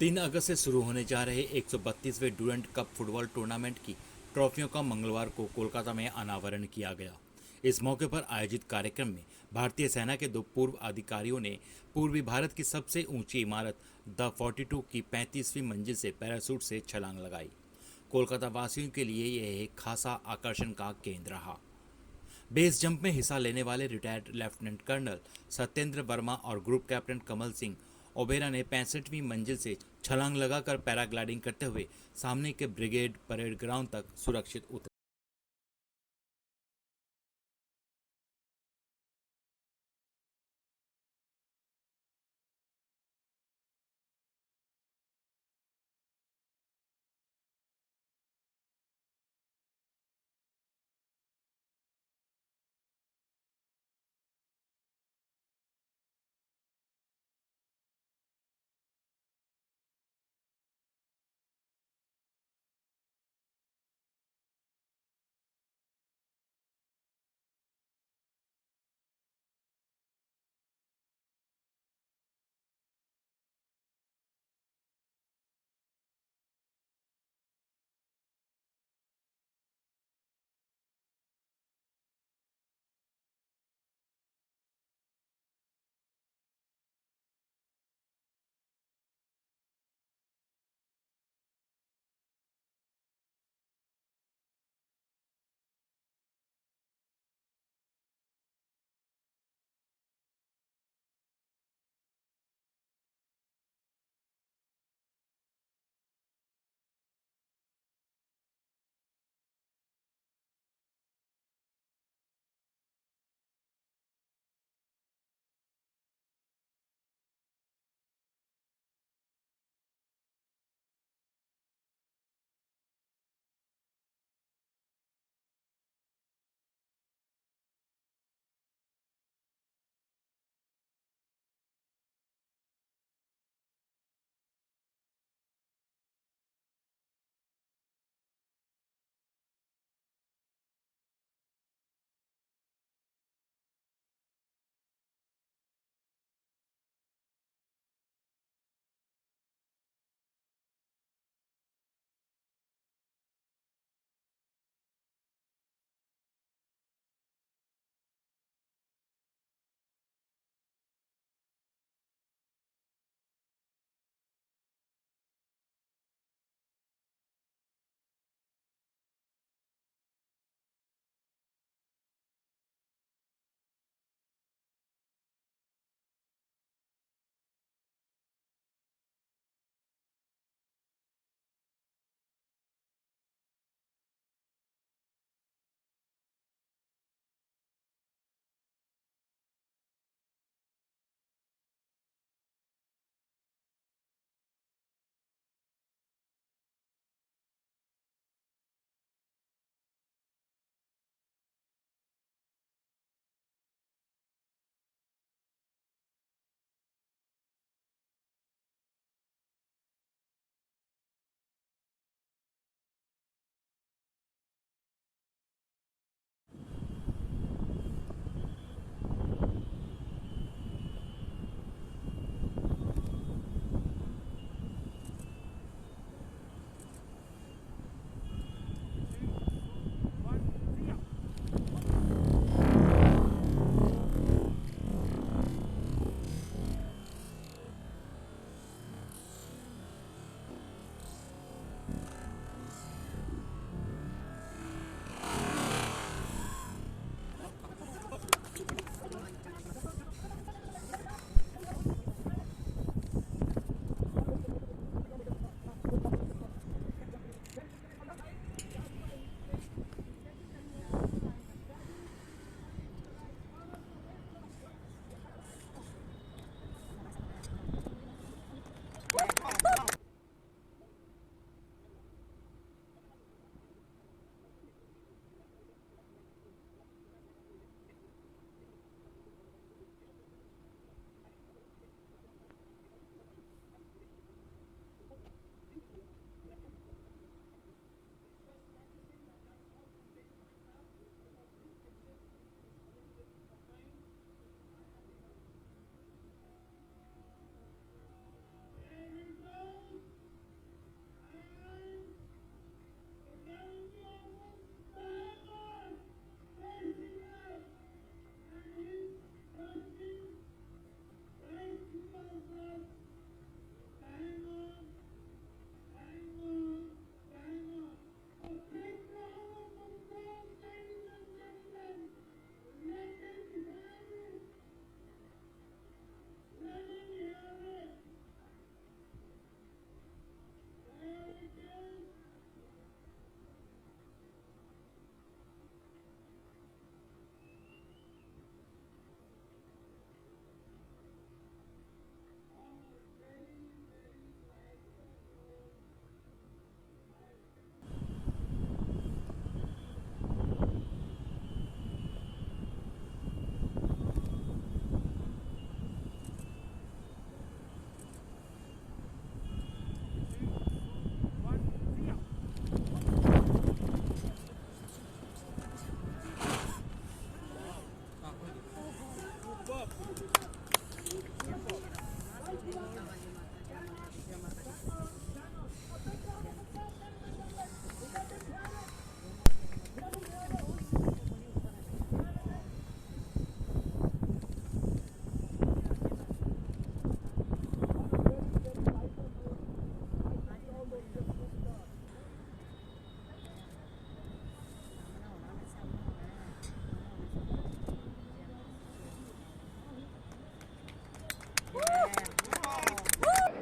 3 अगस्त से शुरू होने जा रहे 132वें डूरंट कप फुटबॉल टूर्नामेंट की ट्रॉफियों का मंगलवार को कोलकाता में अनावरण किया गया। इस मौके पर आयोजित कार्यक्रम में भारतीय सेना के 2 पूर्व अधिकारियों ने पूर्वी भारत की सबसे ऊंची इमारत द 42 की 35वीं मंजिल से पैराशूट से छलांग लगाई। कोलकाता वासियों के लिए यह एक खासा आकर्षण का केंद्र रहा। बेस जंप में हिस्सा लेने वाले retired lieutenant colonel Satyendra Verma और ग्रुप कैप्टन कमल सिंह ओबेरा ने 65वीं मंजिल से छलांग लगाकर पैराग्लाइडिंग करते हुए सामने के ब्रिगेड परेड ग्राउंड तक सुरक्षित उतरे।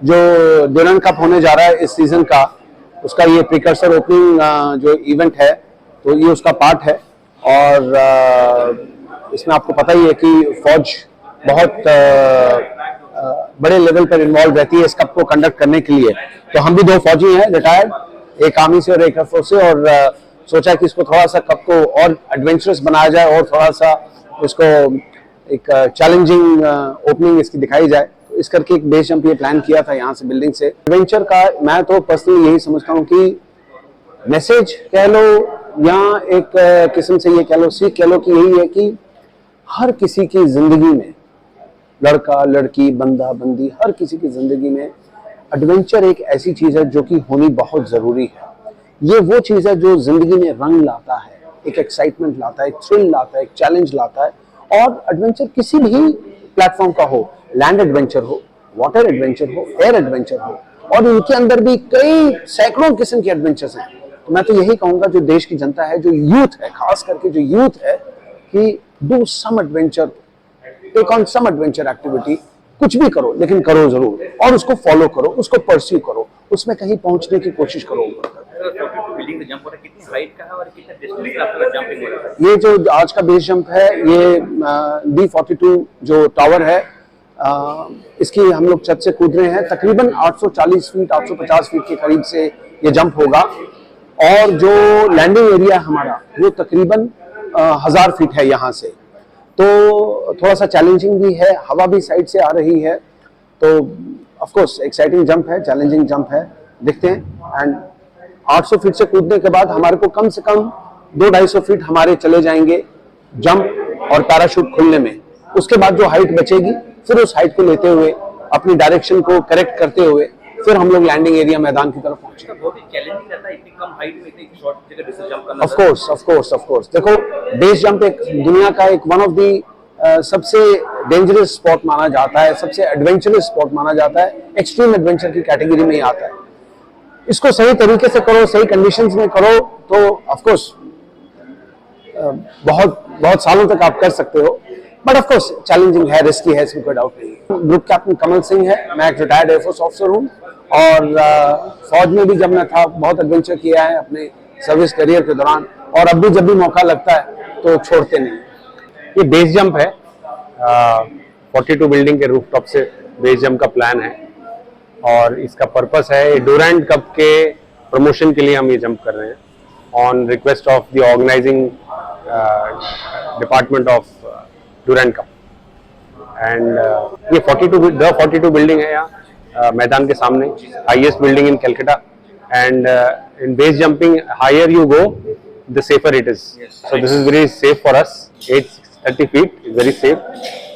जो ड्यूरेंट कप होने जा रहा है इस सीजन का, उसका ये प्रिकर्सर ओपनिंग जो इवेंट है, तो ये उसका पार्ट है। और इसमें आपको पता ही है कि फौज बहुत बड़े लेवल पर इन्वॉल्व रहती है इस कप को कंडक्ट करने के लिए। तो हम भी दो फौजी हैं रिटायर्ड, एक आर्मी से और एक एयरफोर्स से, और सोचा कि इसको थोड़ा सा कप को और एडवेंचरस बनाया जाए और थोड़ा सा इसको एक चैलेंजिंग ओपनिंग इसकी दिखाई जाए। तो इस करके एक बेस जंप ये प्लान किया था यहाँ से बिल्डिंग से। एडवेंचर का मैं तो पर्सनली यही समझता हूँ कि मैसेज कह लो या एक किस्म से ये कह लो, सीख कह लो, कि यही है कि हर किसी की जिंदगी में, लड़का लड़की बंदा बंदी, हर किसी की जिंदगी में एडवेंचर एक ऐसी चीज है जो कि होनी बहुत जरूरी है। ये वो चीज है जो जिंदगी में रंग लाता है, एक एक्साइटमेंट लाता है, एक थ्रिल लाता है, एक चैलेंज लाता है। और एडवेंचर किसी भी प्लेटफॉर्म का हो, लैंड एडवेंचर हो, वाटर एडवेंचर हो, एयर एडवेंचर हो, और इनके अंदर भी कई सैकड़ों किस्म के एडवेंचर्स हैं। तो मैं तो यही कहूंगा जो देश की जनता है, जो यूथ है, खास करके जो यूथ है, कि do some adventure, take on some adventure activity. कुछ भी करो लेकिन करो जरूर, और उसको फॉलो करो, उसको परस्यू करो, उसमें कहीं पहुंचने की कोशिश करो। ये जो आज का बेस जंप है, ये D42 जो टावर है, इसकी हम लोग छत से कूद रहे हैं। तकरीबन 840 फीट 850 फीट के करीब से ये जंप होगा। और जो लैंडिंग एरिया हमारा वो तकरीबन 1000 फीट है यहाँ से। तो थोड़ा सा चैलेंजिंग भी है, हवा भी साइड से आ रही है। तो ऑफ कोर्स एक्साइटिंग जंप है, चैलेंजिंग जंप है, देखते हैं। एंड 800 फीट से कूदने के बाद हमारे को कम से कम 200-250 फीट हमारे चले जाएंगे जंप और पैराशूट खुलने में। उसके बाद जो हाइट बचेगी, फिर उस हाइट को लेते हुए, अपनी डायरेक्शन को करेक्ट करते हुए, फिर हम लोग लैंडिंग एरिया मैदान की तरफ पहुंचे। ऑफ कोर्स देखो, बेस जंप एक दुनिया का एक वन ऑफ दी सबसे डेंजरस स्पॉट माना जाता है, सबसे एडवेंचरस स्पॉट माना जाता है, एक्सट्रीम एडवेंचर की कैटेगरी में ही आता है। इसको सही तरीके से करो, सही कंडीशंस में करो, तो ऑफ कोर्स बहुत बहुत सालों तक आप कर सकते हो। बट ऑफ कोर्स चैलेंजिंग है, रिस्की है, इसमें कोई डाउट नहीं है। ग्रुप कैप्टन कमल सिंह है, मैं एक रिटायर्ड एयरफोर्स ऑफिसर हूँ, और फौज में भी जब मैं था बहुत एडवेंचर किया है अपने सर्विस करियर के दौरान, और अब भी जब भी मौका लगता है तो छोड़ते नहीं। ये बेस जंप है, 42 बिल्डिंग के रूफटॉप से बेस जंप का प्लान है, और इसका पर्पस है ड्यूरेंट कप के प्रमोशन के लिए हम ये जंप कर रहे हैं on request of the organising department of Durand cup. And ये 42 बिल्डिंग है यहाँ मैदान के सामने, highest building in Calcutta. And in base jumping, higher you go, the safer it is. So this is very safe for us. 830 feet is very safe.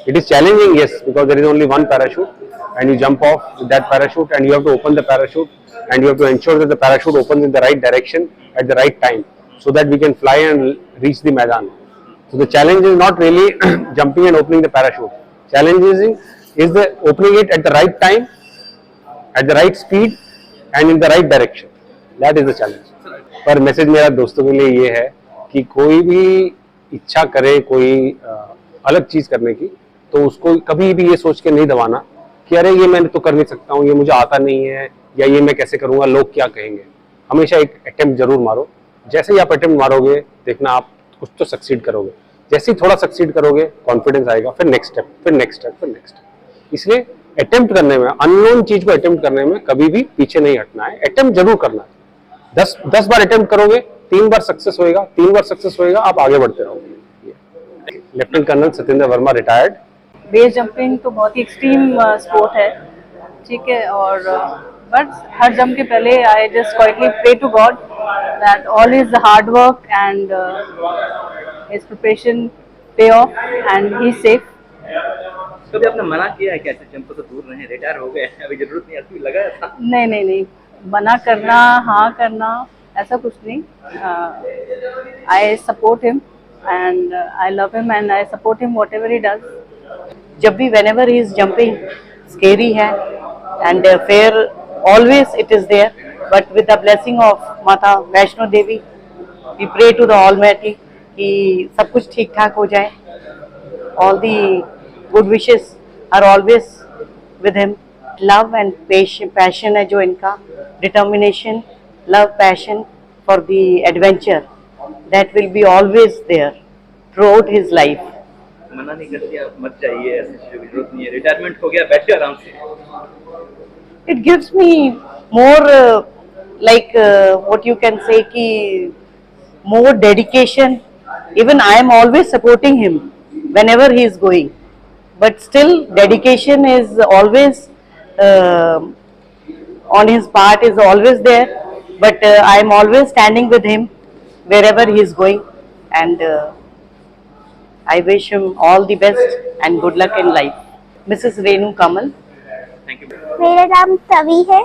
It is challenging, yes, because there is only one parachute, and you jump off with that parachute, and you have to open the parachute, and you have to ensure that the parachute opens in the right direction at the right time, so that we can fly and reach the Maidan. So the challenge is not really jumping and opening the parachute. Challenge is the opening it at the right time, at the right speed, and in the right direction. That is the challenge. पर message मेरा दोस्तों के लिए ये है कि कोई भी इच्छा करे कोई अलग चीज करने की, तो उसको कभी भी ये सोच के नहीं दबाना कि अरे ये मैं तो कर नहीं सकता हूँ, ये मुझे आता नहीं है, या ये मैं कैसे करूँगा, लोग क्या कहेंगे। हमेशा एक अटेम्प्ट जरूर मारो। जैसे ही आप अटेम्प्ट मारोगे, देखना आप कुछ तो सक्सीड करोगे। जैसे ही थोड़ा सक्सीड करोगे, कॉन्फिडेंस आएगा, फिर नेक्स्ट स्टेप, फिर नेक्स्ट स्टेप, फिर नेक्स्ट स्टेप। इसलिए अटेम्प्ट करने में, अननोन चीज को अटेम्प्ट करने में कभी भी पीछे नहीं हटना है, अटेम्प्ट जरूर करना है। 10 बार अटेम्प्ट करोगे, 3 बार सक्सेस होएगा, 3 बार सक्सेस होएगा, आप आगे बढ़ते रहोगे। Lieutenant colonel Satyendra Verma, retired. Base jumping तो बहुत ही एक्सट्रीम स्पोर्ट है, ठीक है, और बट हर जंप के पहले I just quietly pray to God that all is hard work and his preparation pay off and he safe. कभी आपने मना किया है कि ऐसे जंप से दूर रहें, रिटायर हो गए, अभी जरूरत नहीं, आपको लगा था? नहीं, मना करना, हाँ करना, ऐसा कुछ नहीं। I support him and I love him and I support him what ever he does. जब भी whenever he is jumping, scary है and fear always it is there, but with the blessing of Mata Vaishno Devi, we pray to the Almighty कि सब कुछ ठीक ठाक हो जाए। All the good wishes are always with him love and passion है जो इनका, determination, love, passion for the adventure, that will be always there throughout his life. मना नहीं करती आप मत जाइए, ऐसी चीजों की जरूरत नहीं है, रिटायरमेंट हो गया, बैठे आराम से. It gives me more what you can say ki more dedication. Even I am always supporting him whenever he is going, but still dedication is always on his part is always there. But I am always standing with him wherever he is going, and I wish him all the best and good luck in life. Mrs. Renu Kamal. Thank you. मेरा नाम तवी है.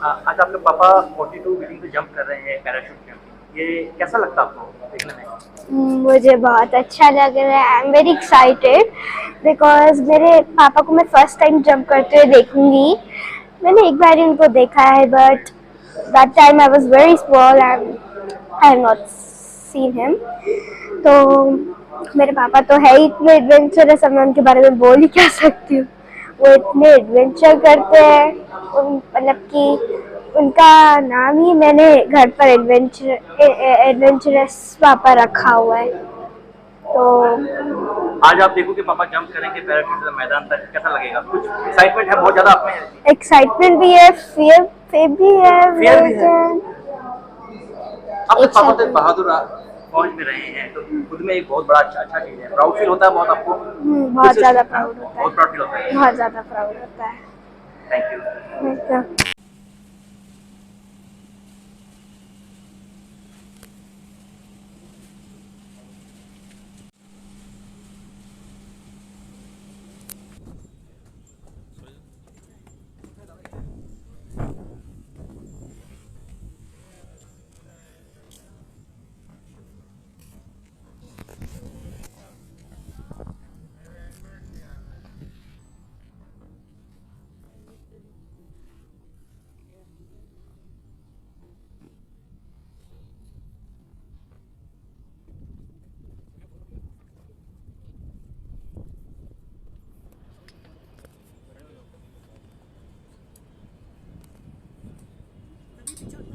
आज आपके पापा 42 building पे jump कर रहे हैं, पैराशूट जंप. ये कैसा लगता है आपको देखने में? मुझे बहुत अच्छा लग रहा है. I am very excited because मेरे पापा को मैं फर्स्ट टाइम जंप करते हुए देखूंगी. मैंने एक बार उनको देखा है, but that time I was very small and I have not seen him. तो मेरे पापा तो है ही इतने एडवेंचरस, मैं उनके बारे में बोल ही क्या सकती हूँ. वो इतने एडवेंचर करते हैं, मतलब कि उनका नाम ही मैंने घर पर एडवेंचरस पापा रखा हुआ है. तो आज आप देखो कि पापा जंप करेंगे पैराशूट से मैदान तक, कैसा लगेगा? कुछ एक्साइटमेंट है बहुत ज्यादा आप में? एक्साइटमेंट भी है, फियर भी है. Fear भी है. आपके पापा तो बहादुर फौज में रहे हैं, तो खुद में एक बहुत बड़ा अच्छा चीज है. प्राउड फील होता है बहुत आपको? बहुत ज्यादा प्राउड होता है. बहुत प्राउड फील होता है. बहुत ज्यादा प्राउड होता है. Thank you. Thank you. Teacher.